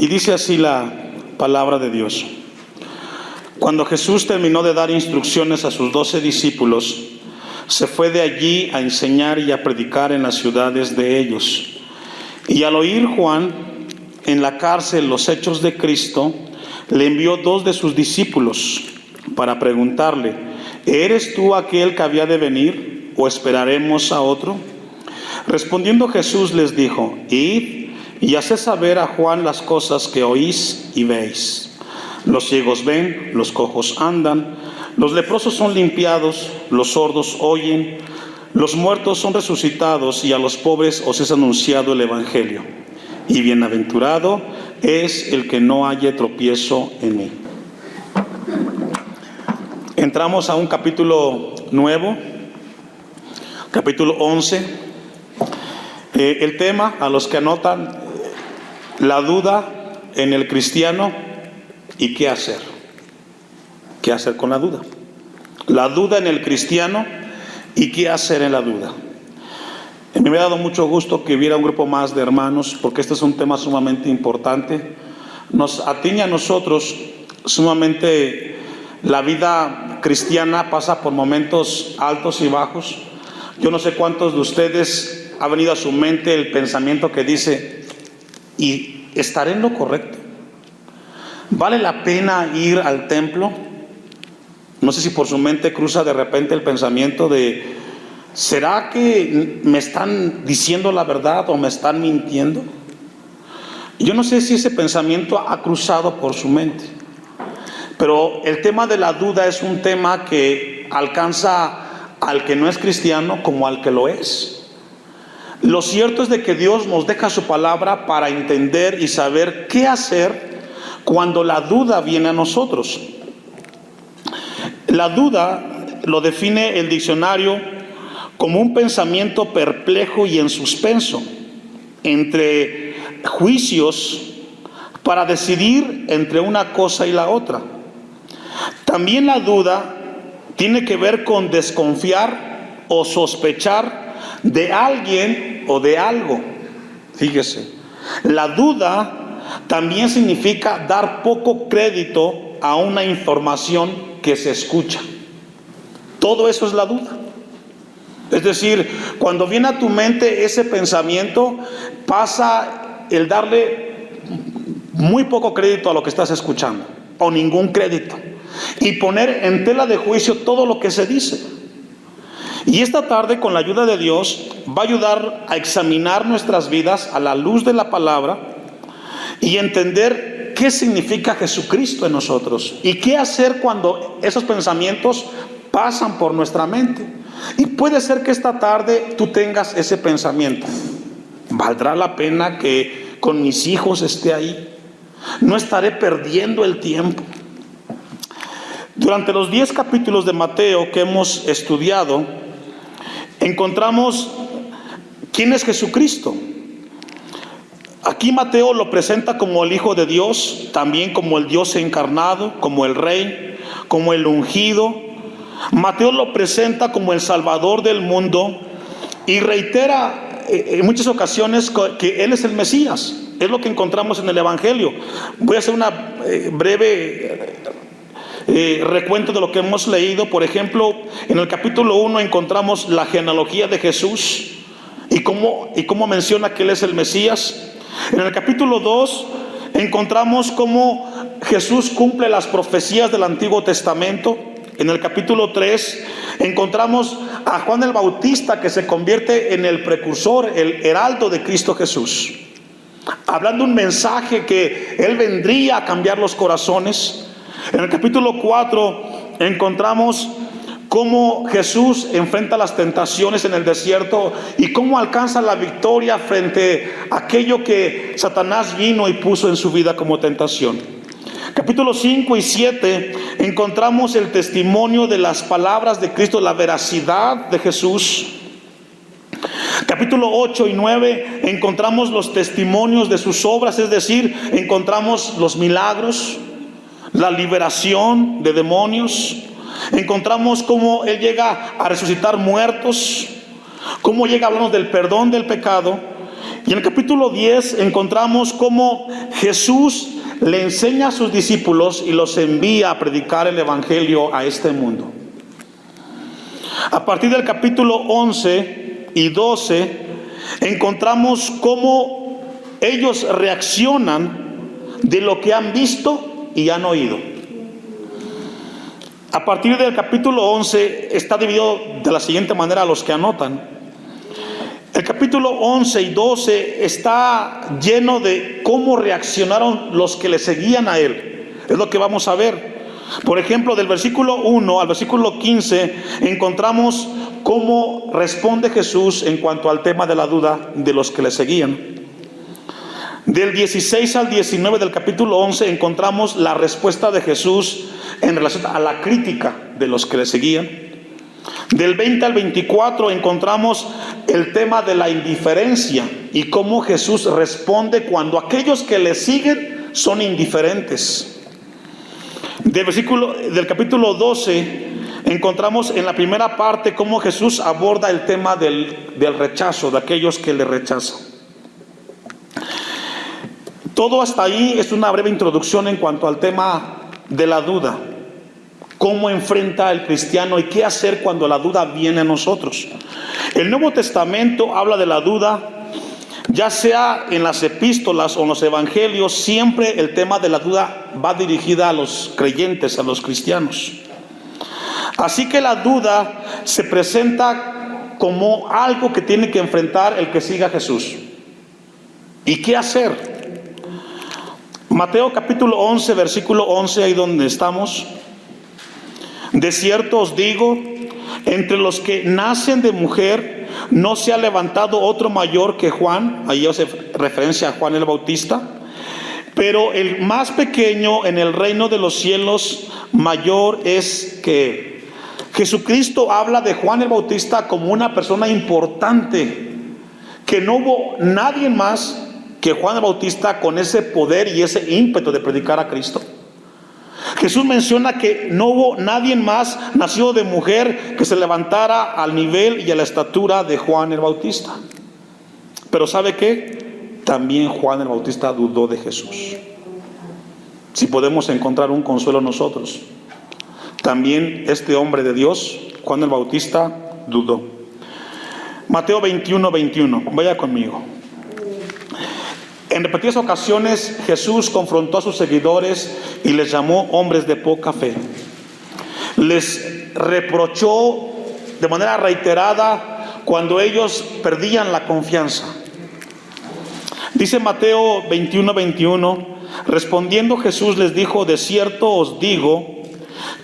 Y dice así la palabra de Dios. Cuando Jesús terminó de dar instrucciones a sus 12 discípulos, se fue de allí a enseñar y a predicar en las ciudades de ellos. Y al oír Juan en la cárcel los hechos de Cristo, le envió 2 de sus discípulos para preguntarle: ¿eres tú aquel que había de venir, o esperaremos a otro? Respondiendo Jesús les dijo: id y haced saber a Juan las cosas que oís y veis. Los ciegos ven, los cojos andan, los leprosos son limpiados, los sordos oyen, los muertos son resucitados, y a los pobres os es anunciado el Evangelio. Y bienaventurado es el que no haya tropiezo en mí. Entramos a un capítulo nuevo, capítulo 11. El tema, a los que anotan, la duda en el cristiano y qué hacer. ¿Qué hacer con la duda? La duda en el cristiano y qué hacer en la duda. Me hubiera dado mucho gusto que hubiera un grupo más de hermanos, porque este es un tema sumamente importante. Nos atañe a nosotros sumamente. La vida cristiana pasa por momentos altos y bajos. Yo no sé cuántos de ustedes ha venido a su mente el pensamiento que dice: ¿y estaré en lo correcto? ¿Vale la pena ir al templo? No sé si por su mente cruza de repente el pensamiento de: ¿será que me están diciendo la verdad o me están mintiendo? Yo no sé si ese pensamiento ha cruzado por su mente, pero el tema de la duda es un tema que alcanza al que no es cristiano como al que lo es. Lo cierto es de que Dios nos deja su palabra para entender y saber qué hacer cuando la duda viene a nosotros. La duda lo define el diccionario como un pensamiento perplejo y en suspenso entre juicios para decidir entre una cosa y la otra. También la duda tiene que ver con desconfiar o sospechar de alguien o de algo. Fíjese, la duda también significa dar poco crédito a una información que se escucha. Todo eso es la duda. Es decir, cuando viene a tu mente ese pensamiento, pasa el darle muy poco crédito a lo que estás escuchando, o ningún crédito, y poner en tela de juicio todo lo que se dice. Y esta tarde, con la ayuda de Dios, va a ayudar a examinar nuestras vidas a la luz de la palabra y entender qué significa Jesucristo en nosotros y qué hacer cuando esos pensamientos pasan por nuestra mente. Y puede ser que esta tarde tú tengas ese pensamiento: ¿valdrá la pena que con mis hijos esté ahí? ¿No estaré perdiendo el tiempo? Durante los 10 capítulos de Mateo que hemos estudiado, encontramos quién es Jesucristo. Aquí Mateo lo presenta como el Hijo de Dios, también como el Dios encarnado, como el Rey, como el ungido. Mateo lo presenta como el Salvador del mundo y reitera en muchas ocasiones que Él es el Mesías. Es lo que encontramos en el Evangelio. Voy a hacer una breve recuento de lo que hemos leído. Por ejemplo, en el capítulo 1 encontramos la genealogía de Jesús y cómo menciona que Él es el Mesías. En el capítulo 2 encontramos cómo Jesús cumple las profecías del Antiguo Testamento. En el capítulo 3 encontramos a Juan el Bautista, que se convierte en el precursor, el heraldo de Cristo Jesús, hablando un mensaje que Él vendría a cambiar los corazones. En el capítulo 4 encontramos cómo Jesús enfrenta las tentaciones en el desierto y cómo alcanza la victoria frente a aquello que Satanás vino y puso en su vida como tentación. Capítulos 5 y 7 encontramos el testimonio de las palabras de Cristo, la veracidad de Jesús. Capítulo 8 y 9 encontramos los testimonios de sus obras, es decir, encontramos los milagros, la liberación de demonios. Encontramos cómo Él llega a resucitar muertos, cómo llega a hablarnos del perdón del pecado Y en el capítulo 10 encontramos cómo Jesús le enseña a sus discípulos y los envía a predicar el evangelio a este mundo. A partir del capítulo 11 y 12 encontramos cómo ellos reaccionan de lo que han visto y han oído. A partir del capítulo 11 está dividido de la siguiente manera, a los que anotan. El capítulo 11 y 12 está lleno de cómo reaccionaron los que le seguían a él. Es lo que vamos a ver. Por ejemplo, del versículo 1 al versículo 15 encontramos cómo responde Jesús en cuanto al tema de la duda de los que le seguían. Del 16 al 19 del capítulo 11 encontramos la respuesta de Jesús en relación a la crítica de los que le seguían. Del 20 al 24 encontramos el tema de la indiferencia y cómo Jesús responde cuando aquellos que le siguen son indiferentes. Del capítulo 12 encontramos en la primera parte cómo Jesús aborda el tema del rechazo, de aquellos que le rechazan. Todo hasta ahí es una breve introducción en cuanto al tema de la duda. Cómo enfrenta el cristiano y qué hacer cuando la duda viene a nosotros. El Nuevo Testamento habla de la duda, ya sea en las epístolas o en los evangelios. Siempre el tema de la duda va dirigida a los creyentes, a los cristianos. Así que la duda se presenta como algo que tiene que enfrentar el que siga a Jesús. ¿Y qué hacer? Mateo capítulo 11, versículo 11, ahí donde estamos. De cierto os digo, entre los que nacen de mujer no se ha levantado otro mayor que Juan. Ahí hace referencia a Juan el Bautista. Pero el más pequeño en el reino de los cielos mayor es que él. Jesucristo habla de Juan el Bautista como una persona importante, que no hubo nadie más que Juan el Bautista con ese poder y ese ímpetu de predicar a Cristo. Jesús menciona que no hubo nadie más nacido de mujer que se levantara al nivel y a la estatura de Juan el Bautista. Pero ¿sabe qué? También Juan el Bautista dudó de Jesús. Si podemos encontrar un consuelo nosotros, también este hombre de Dios, Juan el Bautista, dudó. Mateo 21, 21, vaya conmigo. En repetidas ocasiones Jesús confrontó a sus seguidores y les llamó hombres de poca fe. Les reprochó de manera reiterada cuando ellos perdían la confianza. Dice Mateo 21, 21, respondiendo Jesús les dijo, de cierto os digo,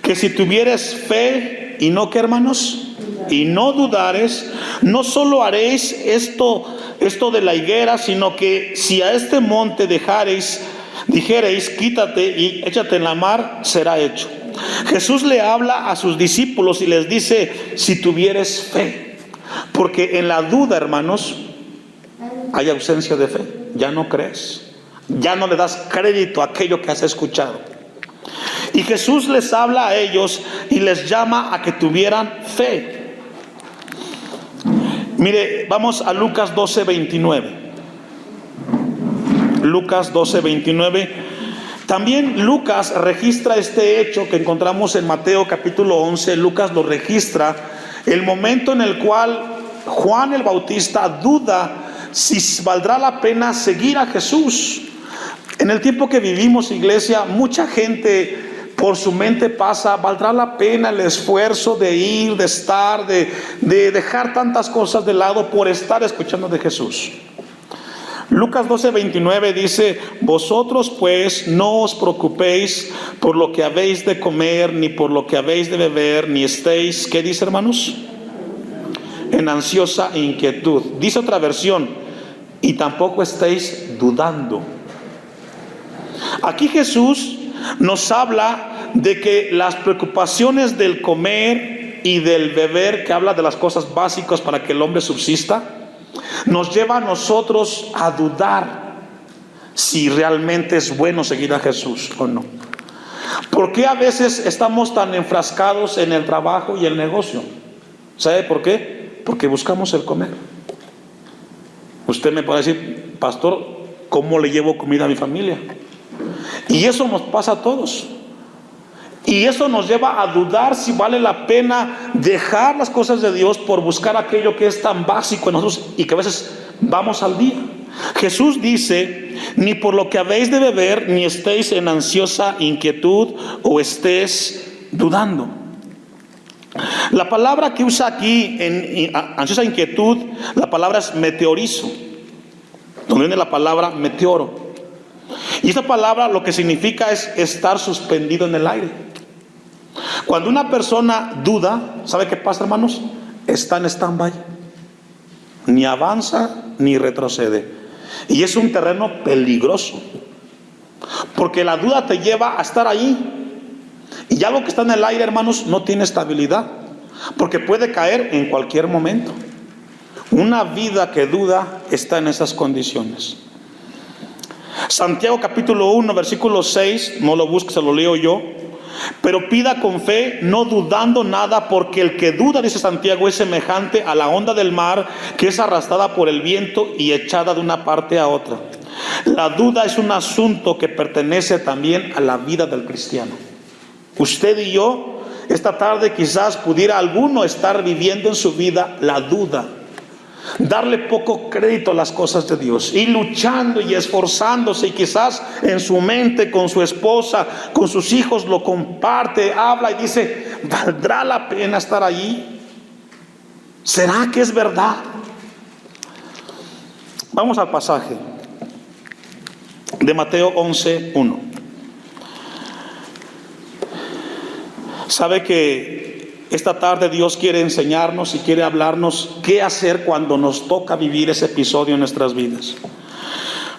que si tuvieres fe y no, ¿qué, hermanos? Y no dudares, no solo haréis esto de la higuera, sino que si a este monte dijereis, quítate y échate en la mar, será hecho. Jesús le habla a sus discípulos y les dice, si tuvieres fe, porque en la duda, hermanos, hay ausencia de fe. Ya no crees, ya no le das crédito a aquello que has escuchado. Y Jesús les habla a ellos y les llama a que tuvieran fe. Mire, vamos a Lucas 12, 29. Lucas 12, 29. También Lucas registra este hecho que encontramos en Mateo capítulo 11. Lucas lo registra, el momento en el cual Juan el Bautista duda si valdrá la pena seguir a Jesús. En el tiempo que vivimos, iglesia, mucha gente por su mente pasa, ¿valdrá la pena el esfuerzo de ir, de estar, de dejar tantas cosas de lado por estar escuchando de Jesús? Lucas 12, 29 dice, vosotros pues no os preocupéis por lo que habéis de comer, ni por lo que habéis de beber, ni estéis, ¿qué dice, hermanos? En ansiosa inquietud. Dice otra versión, y tampoco estéis dudando. Aquí Jesús nos habla de que las preocupaciones del comer y del beber, que habla de las cosas básicas para que el hombre subsista, nos lleva a nosotros a dudar si realmente es bueno seguir a Jesús o no. ¿Por qué a veces estamos tan enfrascados en el trabajo y el negocio? ¿Sabe por qué? Porque buscamos el comer. Usted me puede decir, pastor, ¿cómo le llevo comida a mi familia? Y eso nos pasa a todos. Y eso nos lleva a dudar si vale la pena dejar las cosas de Dios por buscar aquello que es tan básico en nosotros y que a veces vamos al día. Jesús dice, ni por lo que habéis de beber, ni estéis en ansiosa inquietud o estés dudando. La palabra que usa aquí en ansiosa inquietud, la palabra es meteorizo, donde viene la palabra meteoro. Y esta palabra lo que significa es estar suspendido en el aire. Cuando una persona duda, ¿sabe qué pasa, hermanos? Está en stand-by. Ni avanza ni retrocede. Y es un terreno peligroso, porque la duda te lleva a estar ahí. Y algo que está en el aire, hermanos, no tiene estabilidad, porque puede caer en cualquier momento. Una vida que duda está en esas condiciones. Santiago capítulo 1, versículo 6, no lo busque, se lo leo yo. Pero pida con fe, no dudando nada, porque el que duda, dice Santiago, es semejante a la onda del mar, que es arrastrada por el viento y echada de una parte a otra. La duda es un asunto que pertenece también a la vida del cristiano. Usted y yo, esta tarde quizás pudiera alguno estar viviendo en su vida la duda, darle poco crédito a las cosas de Dios, y luchando y esforzándose, y quizás en su mente, con su esposa, con sus hijos, lo comparte, habla y dice, ¿valdrá la pena estar allí? ¿Será que es verdad? Vamos al pasaje de Mateo 11:1. Sabe que esta tarde Dios quiere enseñarnos y quiere hablarnos qué hacer cuando nos toca vivir ese episodio en nuestras vidas.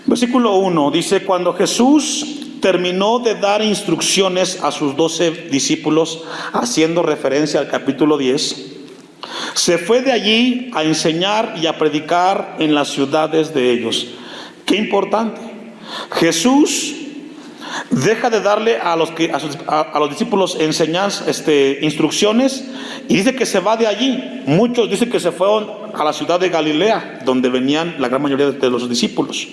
Versículo 1 dice, cuando Jesús terminó de dar instrucciones a sus 12 discípulos, haciendo referencia al capítulo 10, se fue de allí a enseñar y a predicar en las ciudades de ellos. Qué importante. Jesús deja de darle a los discípulos instrucciones, y dice que se va de allí. Muchos dicen que se fueron a la ciudad de Galilea, donde venían la gran mayoría de los discípulos.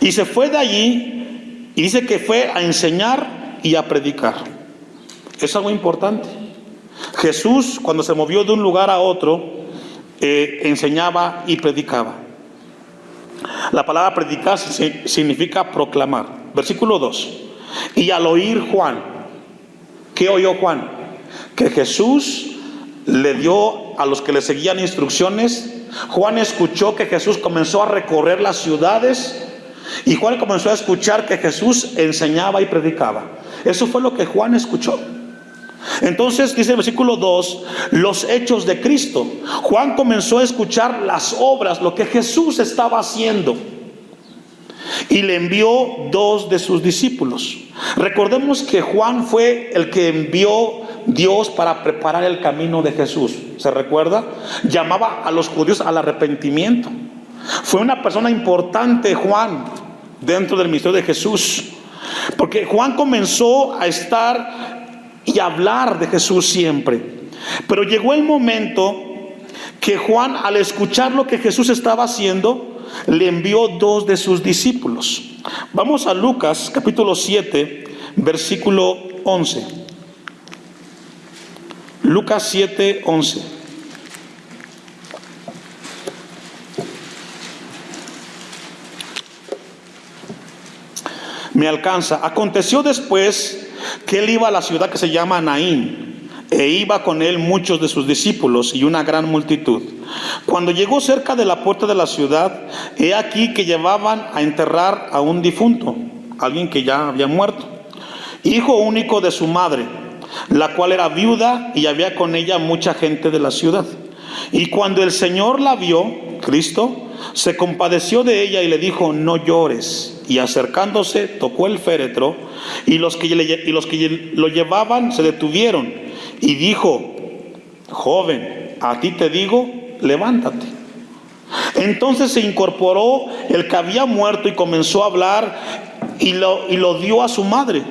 Y se fue de allí y dice que fue a enseñar y a predicar. Es algo importante. Jesús, cuando se movió de un lugar a otro, enseñaba y predicaba. La palabra predicar significa proclamar. Versículo 2. Y al oír Juan, ¿qué oyó Juan? Que Jesús le dio a los que le seguían instrucciones. Juan escuchó que Jesús comenzó a recorrer las ciudades, y Juan comenzó a escuchar que Jesús enseñaba y predicaba. Eso fue lo que Juan escuchó. Entonces dice el versículo 2, los hechos de Cristo. Juan comenzó a escuchar las obras, lo que Jesús estaba haciendo, y le envió 2 de sus discípulos. Recordemos que Juan fue el que envió Dios para preparar el camino de Jesús. ¿Se recuerda? Llamaba a los judíos al arrepentimiento. Fue una persona importante Juan dentro del ministerio de Jesús, porque Juan comenzó a estar y hablar de Jesús siempre. Pero llegó el momento que Juan, al escuchar lo que Jesús estaba haciendo, le envió 2 de sus discípulos. Vamos a Lucas capítulo 7, versículo 11. Lucas 7, 11. Me alcanza. Aconteció después que él iba a la ciudad que se llama Naín, e iba con él muchos de sus discípulos y una gran multitud. Cuando llegó cerca de la puerta de la ciudad, he aquí que llevaban a enterrar a un difunto, alguien que ya había muerto, hijo único de su madre, la cual era viuda, y había con ella mucha gente de la ciudad. Y cuando el Señor la vio, Cristo, se compadeció de ella y le dijo, no llores. Y acercándose, tocó el féretro, y los que lo llevaban se detuvieron. Y dijo, joven, a ti te digo, levántate. Entonces se incorporó el que había muerto y comenzó a hablar, y lo dio a su madre.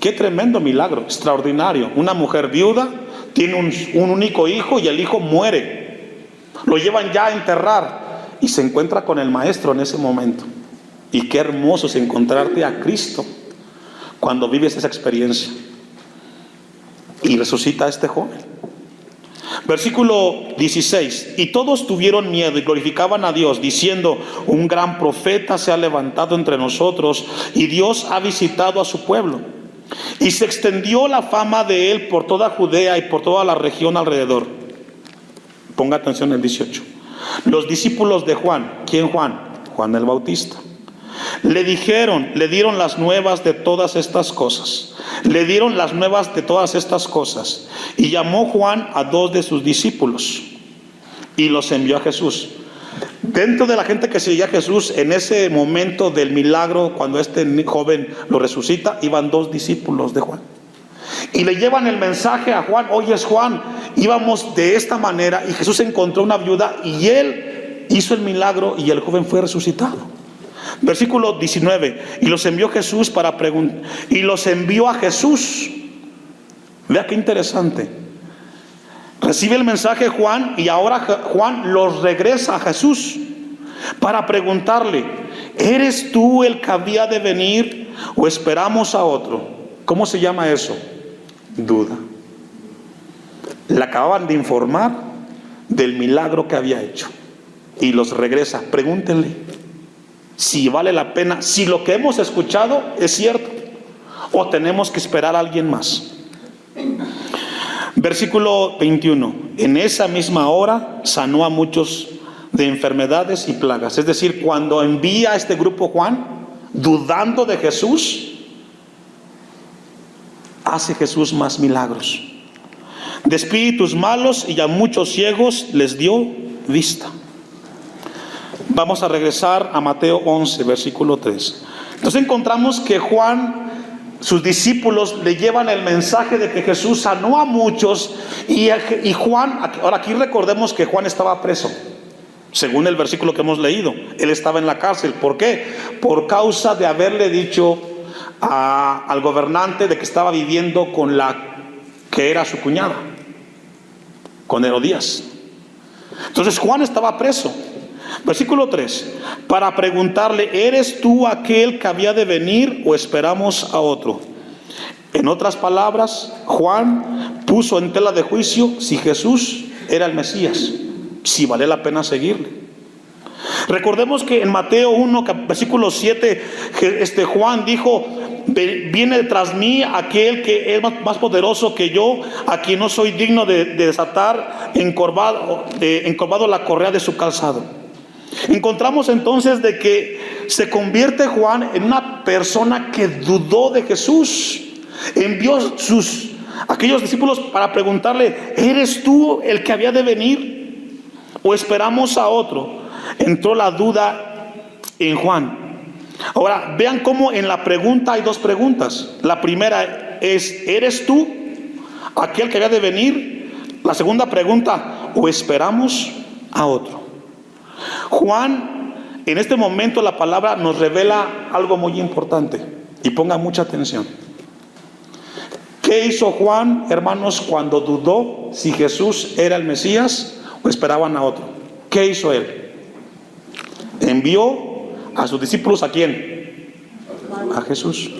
Qué tremendo milagro, extraordinario. Una mujer viuda tiene un único hijo, y el hijo muere. Lo llevan ya a enterrar, y se encuentra con el maestro en ese momento. Y qué hermoso es encontrarte a Cristo cuando vives esa experiencia. Y resucita a este joven. Versículo 16: y todos tuvieron miedo y glorificaban a Dios, diciendo: un gran profeta se ha levantado entre nosotros, y Dios ha visitado a su pueblo. Y se extendió la fama de él por toda Judea y por toda la región alrededor. Ponga atención en el 18. Los discípulos de Juan, ¿quién Juan? Juan el Bautista. Le dieron las nuevas de todas estas cosas. Le dieron las nuevas de todas estas cosas. Y llamó Juan a 2 de sus discípulos y los envió a Jesús. Dentro de la gente que seguía a Jesús en ese momento del milagro, cuando este joven lo resucita, iban 2 discípulos de Juan. Y le llevan el mensaje a Juan: oye, Juan, íbamos de esta manera y Jesús encontró una viuda y él hizo el milagro y el joven fue resucitado. Versículo 19: y los envió Jesús para preguntar, y los envió a Jesús. Vea qué interesante. Recibe el mensaje Juan y ahora Juan los regresa a Jesús para preguntarle: ¿eres tú el que había de venir o esperamos a otro? ¿Cómo se llama eso? Duda. Le acababan de informar del milagro que había hecho y los regresa. Pregúntenle si vale la pena, si lo que hemos escuchado es cierto o tenemos que esperar a alguien más. Versículo 21: en esa misma hora sanó a muchos de enfermedades y plagas. Es decir, cuando envía a este grupo Juan, dudando de Jesús, hace Jesús más milagros. De espíritus malos y a muchos ciegos les dio vista. Vamos a regresar a Mateo 11, versículo 3. Entonces encontramos que Juan, sus discípulos le llevan el mensaje de que Jesús sanó a muchos y Juan, ahora aquí recordemos que Juan estaba preso. Según el versículo que hemos leído, él estaba en la cárcel. ¿Por qué? Por causa de haberle dicho al gobernante de que estaba viviendo con la que era su cuñada, con Herodías. Entonces Juan estaba preso. Versículo 3: para preguntarle: ¿eres tú aquel que había de venir o esperamos a otro? En otras palabras, Juan puso en tela de juicio si Jesús era el Mesías, si vale la pena seguirle. Recordemos que en Mateo 1, versículo 7, Juan dijo: viene tras mí aquel que es más poderoso que yo, a quien no soy digno de desatar encorvado la correa de su calzado. Encontramos entonces de que se convierte Juan en una persona que dudó de Jesús. Envió aquellos discípulos para preguntarle: ¿eres tú el que había de venir o esperamos a otro? Entró la duda en Juan. Ahora vean cómo en la pregunta hay 2 preguntas. La primera es: ¿eres tú aquel que había de venir? La segunda pregunta: ¿o esperamos a otro? Juan, en este momento la palabra nos revela algo muy importante, y pongan mucha atención. ¿Qué hizo Juan, hermanos, cuando dudó si Jesús era el Mesías o esperaban a otro? ¿Qué hizo él? Envió a sus discípulos ¿a quién? A Jesús.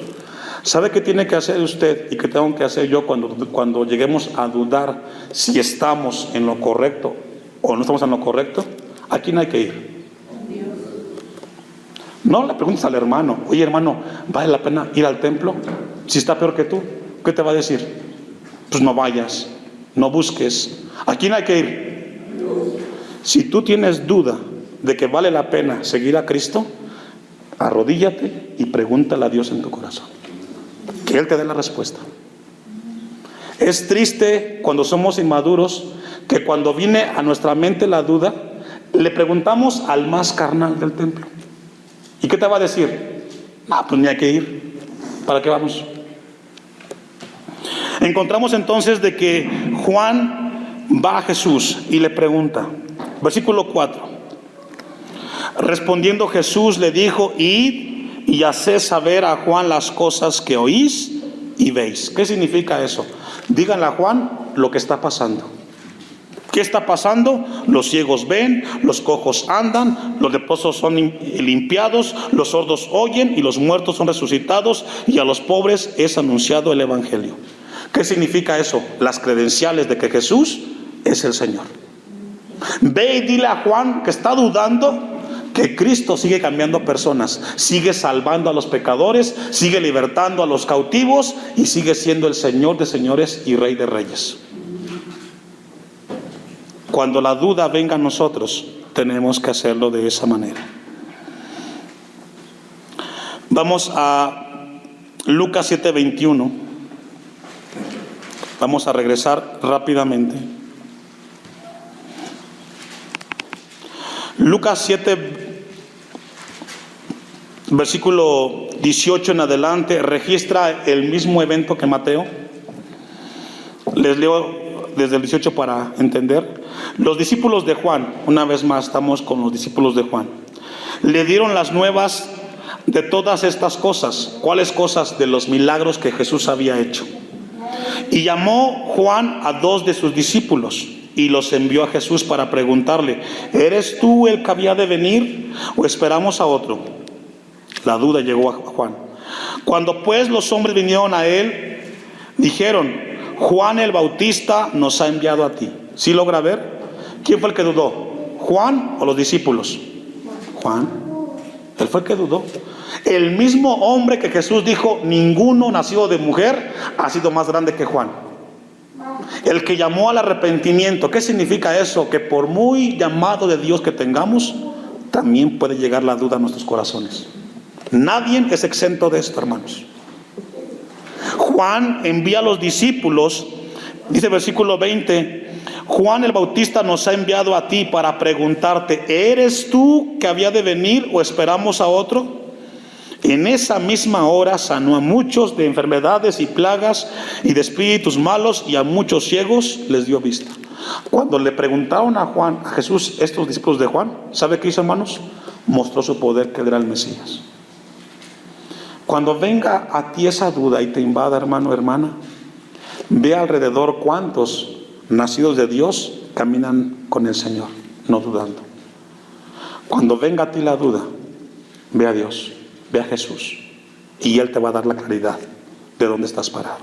¿Sabe qué tiene que hacer usted y qué tengo que hacer yo cuando lleguemos a dudar si estamos en lo correcto o no estamos en lo correcto? ¿A quién hay que ir? No le preguntes al hermano: oye, hermano, ¿vale la pena ir al templo? Si está peor que tú, ¿qué te va a decir? Pues no vayas, no busques. ¿A quién hay que ir? Si tú tienes duda de que vale la pena seguir a Cristo, arrodíllate y pregúntale a Dios en tu corazón, que Él te dé la respuesta. Es triste cuando somos inmaduros, que cuando viene a nuestra mente la duda, le preguntamos al más carnal del templo. ¿Y qué te va a decir? Pues ni hay que ir. ¿Para qué vamos? Encontramos entonces de que Juan va a Jesús y le pregunta. Versículo 4: respondiendo Jesús le dijo: id y haced saber a Juan las cosas que oís y veis. ¿Qué significa eso? Díganle a Juan lo que está pasando. ¿Qué está pasando? Los ciegos ven, los cojos andan, los leprosos son limpiados, los sordos oyen y los muertos son resucitados, y a los pobres es anunciado el evangelio. ¿Qué significa eso? Las credenciales de que Jesús es el Señor. Ve y dile a Juan, que está dudando, que Cristo sigue cambiando personas, sigue salvando a los pecadores, sigue libertando a los cautivos y sigue siendo el Señor de señores y Rey de reyes. Cuando la duda venga a nosotros, tenemos que hacerlo de esa manera. Vamos a Lucas 7:21. Vamos a regresar rápidamente. Lucas 7, versículo 18 en adelante, registra el mismo evento que Mateo. Les leo desde el 18 para entender. Los discípulos de Juan, una vez más estamos con los discípulos de Juan, le dieron las nuevas de todas estas cosas. ¿Cuáles cosas? De los milagros que Jesús había hecho. Y llamó Juan a 2 de sus discípulos y los envió a Jesús para preguntarle: ¿eres tú el que había de venir o esperamos a otro? La duda llegó a Juan. Cuando pues los hombres vinieron a él, dijeron: Juan el Bautista nos ha enviado a ti. ¿Sí logra ver? ¿Quién fue el que dudó? ¿Juan o los discípulos? Juan. Él fue el que dudó. El mismo hombre que Jesús dijo: ninguno nacido de mujer ha sido más grande que Juan. El que llamó al arrepentimiento. ¿Qué significa eso? Que por muy llamado de Dios que tengamos, también puede llegar la duda a nuestros corazones. Nadie es exento de esto, hermanos. Juan envía a los discípulos, dice versículo 20: Juan el Bautista nos ha enviado a ti para preguntarte: ¿eres tú que había de venir o esperamos a otro? En esa misma hora sanó a muchos de enfermedades y plagas y de espíritus malos, y a muchos ciegos les dio vista. Cuando le preguntaron a Jesús, estos discípulos de Juan, ¿sabe qué hizo, hermanos? Mostró su poder, que era el Mesías. Cuando venga a ti esa duda y te invada, hermano, hermana, ve alrededor cuántos nacidos de Dios caminan con el Señor, no dudando. Cuando venga a ti la duda, ve a Dios, ve a Jesús, y Él te va a dar la claridad de dónde estás parado.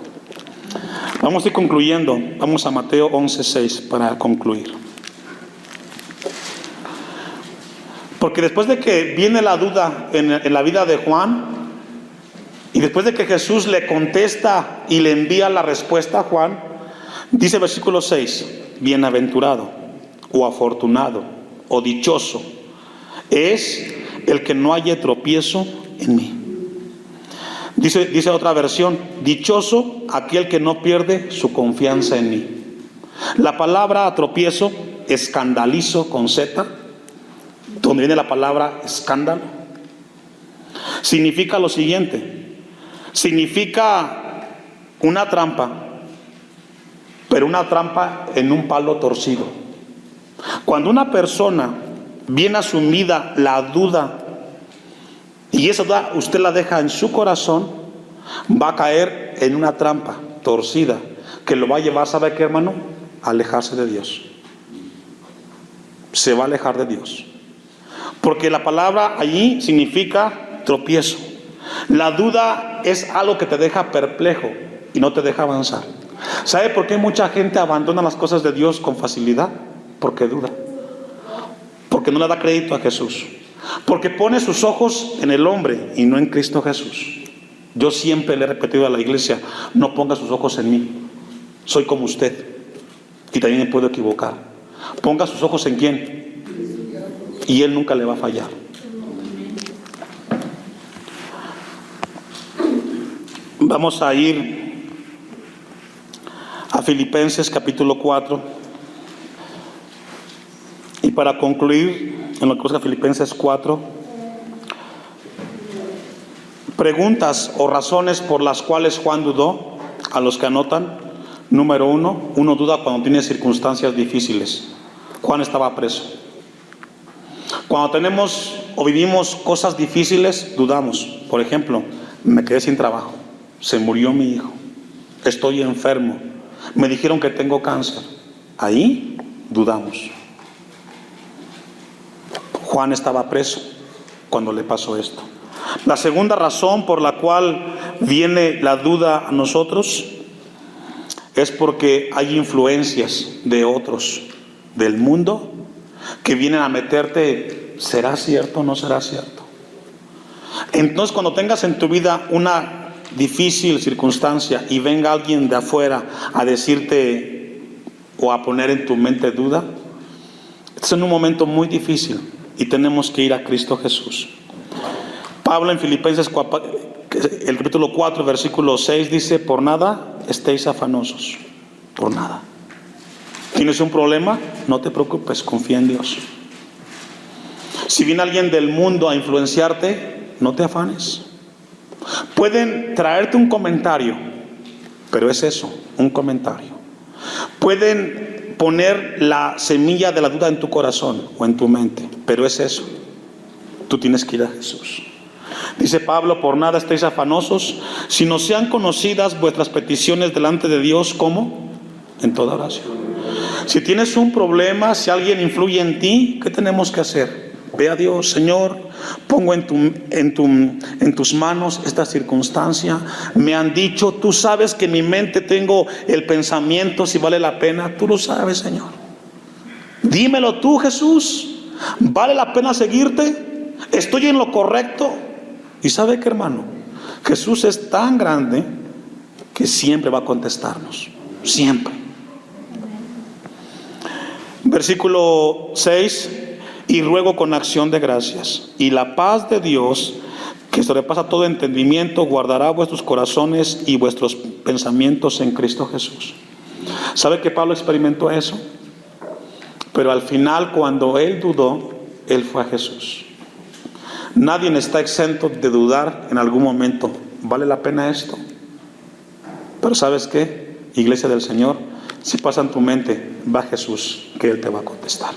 Vamos a ir concluyendo. Vamos a Mateo 11:6 para concluir. Porque después de que viene la duda en la vida de Juan, y después de que Jesús le contesta y le envía la respuesta a Juan, dice versículo 6: bienaventurado o afortunado o dichoso es el que no haya tropiezo en mí. Dice otra versión: dichoso aquel que no pierde su confianza en mí. La palabra tropiezo, escandalizo con Z, donde viene la palabra escándalo, significa lo siguiente. Significa una trampa, pero una trampa en un palo torcido. Cuando una persona bien asumida la duda, y esa duda usted la deja en su corazón, va a caer en una trampa torcida que lo va a llevar, ¿sabe qué, hermano? A alejarse de Dios. Se va a alejar de Dios, porque la palabra allí significa tropiezo. La duda es algo que te deja perplejo y no te deja avanzar. ¿Sabe por qué mucha gente abandona las cosas de Dios con facilidad? Porque duda, porque no le da crédito a Jesús, porque pone sus ojos en el hombre y no en Cristo Jesús. Yo siempre le he repetido a la iglesia: no ponga sus ojos en mí, soy como usted y también me puedo equivocar. Ponga sus ojos en quién, y Él nunca le va a fallar. Vamos a ir a Filipenses capítulo 4. Y para concluir en lo que es Filipenses 4, preguntas o razones por las cuales Juan dudó, a los que anotan. Número 1, uno duda cuando tiene circunstancias difíciles. Juan estaba preso. Cuando tenemos o vivimos cosas difíciles, dudamos. Por ejemplo, me quedé sin trabajo, se murió mi hijo, estoy enfermo, me dijeron que tengo cáncer. Ahí dudamos. Juan estaba preso cuando le pasó esto. La segunda razón por la cual viene la duda a nosotros es porque hay influencias de otros, del mundo, que vienen a meterte, ¿será cierto o no será cierto? Entonces, cuando tengas en tu vida una difícil circunstancia y venga alguien de afuera a decirte o a poner en tu mente duda, es en un momento muy difícil y tenemos que ir a Cristo Jesús. Pablo en Filipenses, el capítulo 4, versículo 6 dice: por nada estéis afanosos, por nada. ¿Tienes un problema? No te preocupes, confía en Dios. Si viene alguien del mundo a influenciarte, no te afanes. Pueden traerte un comentario, pero es eso, un comentario. Pueden poner la semilla de la duda en tu corazón o en tu mente, pero es eso. Tú tienes que ir a Jesús. Dice Pablo: por nada estéis afanosos, sino sean conocidas vuestras peticiones delante de Dios, ¿cómo? En toda oración. Si tienes un problema, si alguien influye en ti, ¿qué tenemos que hacer? Ve a Dios: Señor, pongo en tus manos esta circunstancia. Me han dicho, tú sabes que en mi mente tengo el pensamiento si vale la pena. Tú lo sabes, Señor. Dímelo tú, Jesús. ¿Vale la pena seguirte? ¿Estoy en lo correcto? Y ¿sabe qué, hermano? Jesús es tan grande que siempre va a contestarnos. Siempre. Versículo 6: y ruego con acción de gracias, y la paz de Dios, que sobrepasa todo entendimiento, guardará vuestros corazones y vuestros pensamientos en Cristo Jesús. ¿Sabe que Pablo experimentó eso? Pero al final, cuando él dudó, él fue a Jesús. Nadie está exento de dudar en algún momento. ¿Vale la pena esto? Pero ¿sabes qué? Iglesia del Señor, si pasa en tu mente, va a Jesús, que Él te va a contestar.